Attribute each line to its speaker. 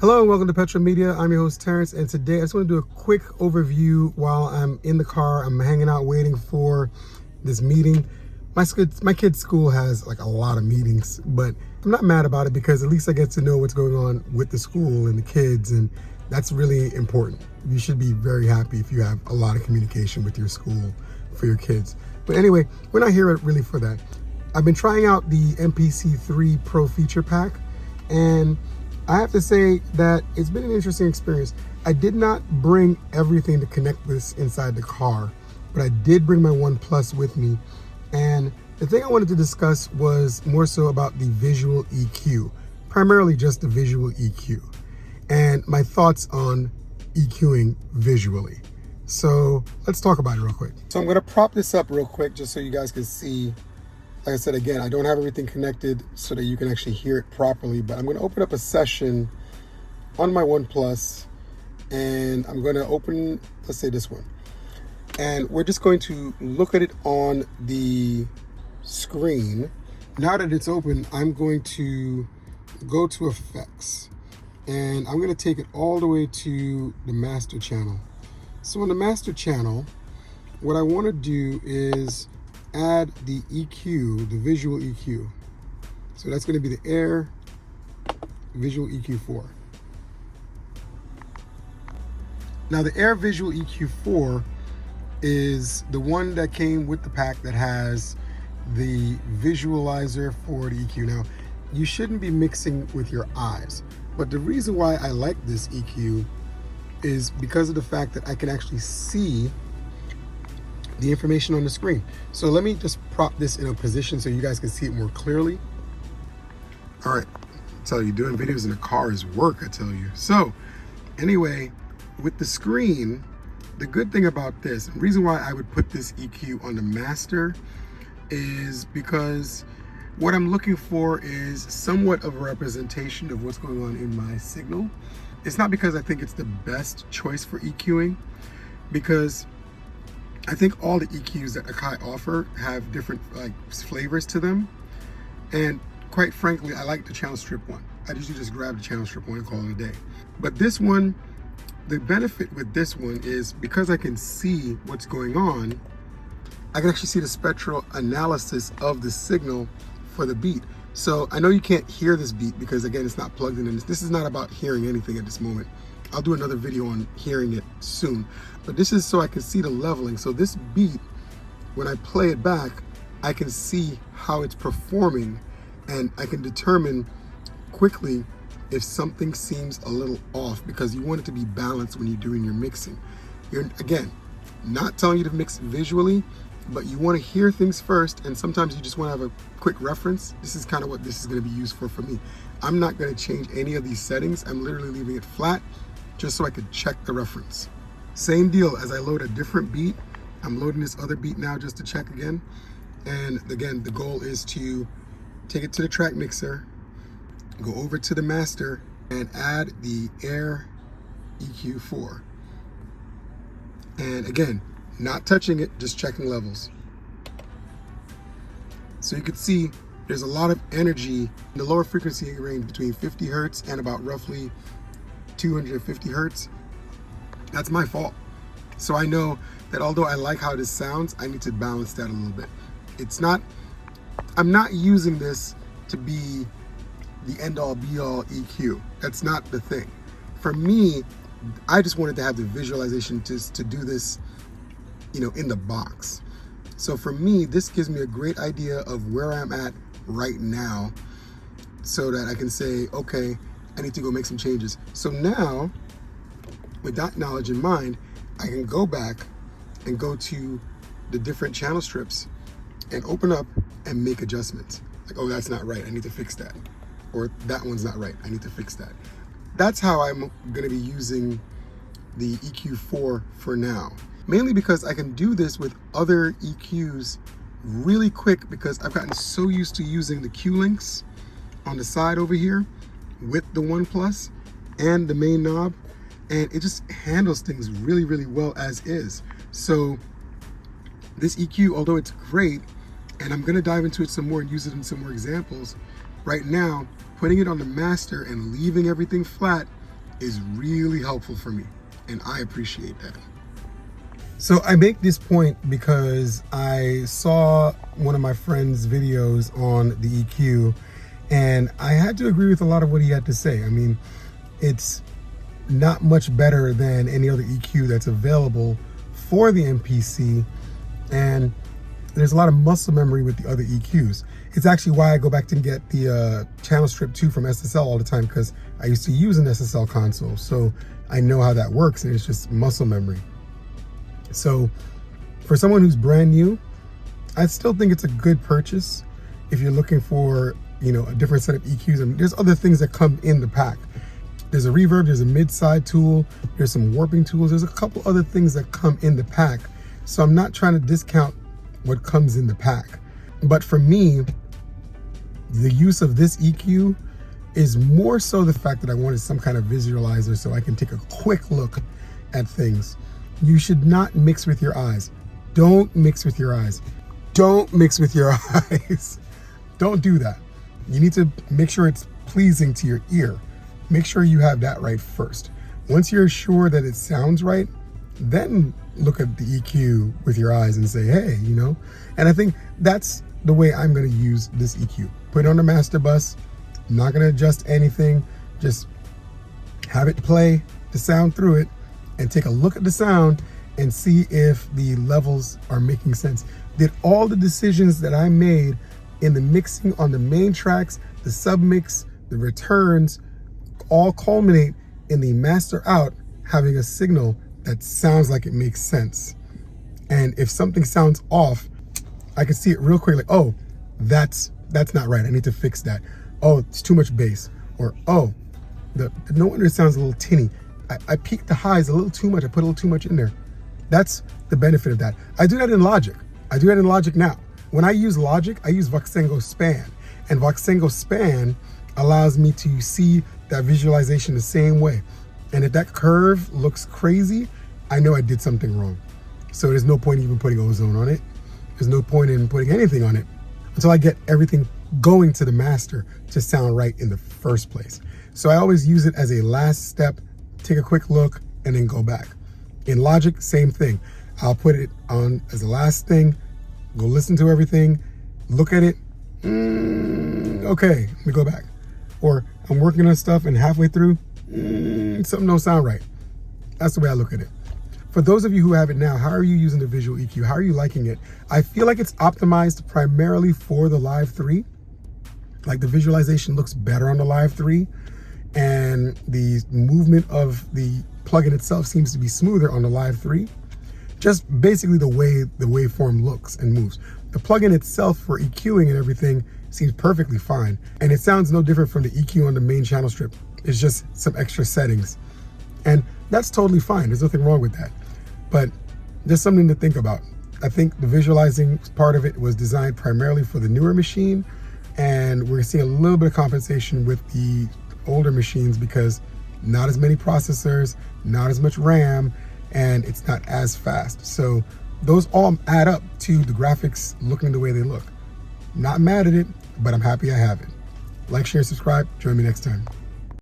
Speaker 1: Hello and welcome to Petra Media. I'm your host Terrence, and today I just want to do a quick overview while I'm in the car. I'm hanging out waiting for this meeting. My kid's school has like a lot of meetings, but I'm not mad about it because at least I get to know what's going on with the school and the kids, and that's really important. You should be very happy if you have a lot of communication with your school for your kids. But anyway, we're not here really for that. I've been trying out the MPC 3 Pro feature pack, and I have to say that it's been an interesting experience. I did not bring everything to connect this inside the car, but I did bring my OnePlus with me. And the thing I wanted to discuss was more so about the visual EQ, primarily just the visual EQ, and my thoughts on EQing visually. So let's talk about it real quick. So I'm gonna prop this up real quick just so you guys can see. Like I said, again, I don't have everything connected so that you can actually hear it properly, but I'm going to open up a session on my OnePlus, and I'm going to open, let's say this one. And we're just going to look at it on the screen. Now that it's open, I'm going to go to effects, and I'm going to take it all the way to the master channel. So on the master channel, what I want to do is add the EQ, the visual EQ. So that's going to be the Air Visual EQ4. Now the Air Visual EQ4 is the one that came with the pack that has the visualizer for the EQ. Now, you shouldn't be mixing with your eyes, but the reason why I like this EQ is because of the fact that I can actually see the information on the screen. So let me just prop this in a position so you guys can see it more clearly. All right, I tell you, doing videos in a car is work, I tell you. So anyway, with the screen, the good thing about this, and the reason why I would put this EQ on the master is because what I'm looking for is somewhat of a representation of what's going on in my signal. It's not because I think it's the best choice for EQing, because I think all the EQs that Akai offer have different flavors to them. And quite frankly, I like the channel strip one. I usually just grab the channel strip one and call it a day. But this one, the benefit with this one is because I can see what's going on, I can actually see the spectral analysis of the signal for the beat. So I know you can't hear this beat because again, it's not plugged in. This is not about hearing anything at this moment. I'll do another video on hearing it soon, but this is so I can see the leveling. So this beat, when I play it back, I can see how it's performing, and I can determine quickly if something seems a little off, because you want it to be balanced when you're doing your mixing. You're, again, not telling you to mix visually, but you want to hear things first, and sometimes you just want to have a quick reference. This is kind of what this is going to be used for me. I'm not going to change any of these settings. I'm literally leaving it flat just so I could check the reference. Same deal as I load a different beat. I'm loading this other beat now just to check again. And again, the goal is to take it to the track mixer, go over to the master, and add the Air EQ4. And again, not touching it, just checking levels. So you can see there's a lot of energy in the lower frequency range between 50 hertz and about roughly 250 hertz. That's my fault. So I know that although I like how this sounds, I need to balance that a little bit. I'm not using this to be the end all be all EQ. That's not the thing. For me, I just wanted to have the visualization to do this, in the box. So for me, this gives me a great idea of where I'm at right now so that I can say, okay, I need to go make some changes. So now, with that knowledge in mind, I can go back and go to the different channel strips and open up and make adjustments. Like, oh, that's not right, I need to fix that. Or that one's not right, I need to fix that. That's how I'm gonna be using the EQ4 for now. Mainly because I can do this with other EQs really quick, because I've gotten so used to using the Q links on the side over here with the OnePlus and the main knob, and it just handles things really, really well as is. So this EQ, although it's great, and I'm gonna dive into it some more and use it in some more examples, right now, putting it on the master and leaving everything flat is really helpful for me, and I appreciate that. So I make this point because I saw one of my friend's videos on the EQ, and I had to agree with a lot of what he had to say. I mean, it's not much better than any other EQ that's available for the MPC, and there's a lot of muscle memory with the other EQs. It's actually why I go back to get the channel strip 2 from SSL all the time, because I used to use an SSL console, so I know how that works, and it's just muscle memory. So for someone who's brand new, I still think it's a good purchase if you're looking for, you know, a different set of EQs. And there's other things that come in the pack. There's a reverb, there's a mid-side tool, there's some warping tools, there's a couple other things that come in the pack. So I'm not trying to discount what comes in the pack. But for me, the use of this EQ is more so the fact that I wanted some kind of visualizer so I can take a quick look at things. You should not mix with your eyes. Don't mix with your eyes. Don't mix with your eyes. Don't do that. You need to make sure it's pleasing to your ear. Make sure you have that right first. Once you're sure that it sounds right, then look at the EQ with your eyes and say, hey, you know. And I think that's the way I'm gonna use this EQ. Put it on the master bus, I'm not gonna adjust anything, just have it play the sound through it and take a look at the sound and see if the levels are making sense. Did all the decisions that I made in the mixing on the main tracks, the submix, the returns, all culminate in the master out having a signal that sounds like it makes sense? And if something sounds off, I can see it real quick, like, oh, that's not right, I need to fix that. Oh, it's too much bass. Or, oh, the no under sounds a little tinny. I peaked the highs a little too much, I put a little too much in there. That's the benefit of that. I do that in Logic. I do that in Logic now. When I use Logic, I use Voxengo Span. And Voxengo Span allows me to see that visualization the same way. And if that curve looks crazy, I know I did something wrong. So there's no point even putting ozone on it. There's no point in putting anything on it until I get everything going to the master to sound right in the first place. So I always use it as a last step, take a quick look, and then go back. In Logic, same thing. I'll put it on as the last thing, go listen to everything, look at it, okay, let me go back. Or I'm working on stuff and halfway through, something don't sound right. That's the way I look at it. For those of you who have it now, how are you using the Visual EQ? How are you liking it? I feel like it's optimized primarily for the Live 3. Like the visualization looks better on the Live 3, and the movement of the plugin itself seems to be smoother on the Live 3. Just basically the way the waveform looks and moves. The plugin itself for EQing and everything seems perfectly fine, and it sounds no different from the EQ on the main channel strip. It's just some extra settings, and that's totally fine. There's nothing wrong with that, but just something to think about. I think the visualizing part of it was designed primarily for the newer machine, and we're seeing a little bit of compensation with the older machines because not as many processors, not as much RAM, and it's not as fast. So those all add up to the graphics looking the way they look. Not mad at it, but I'm happy I have it. Like, share, subscribe. Join me next time.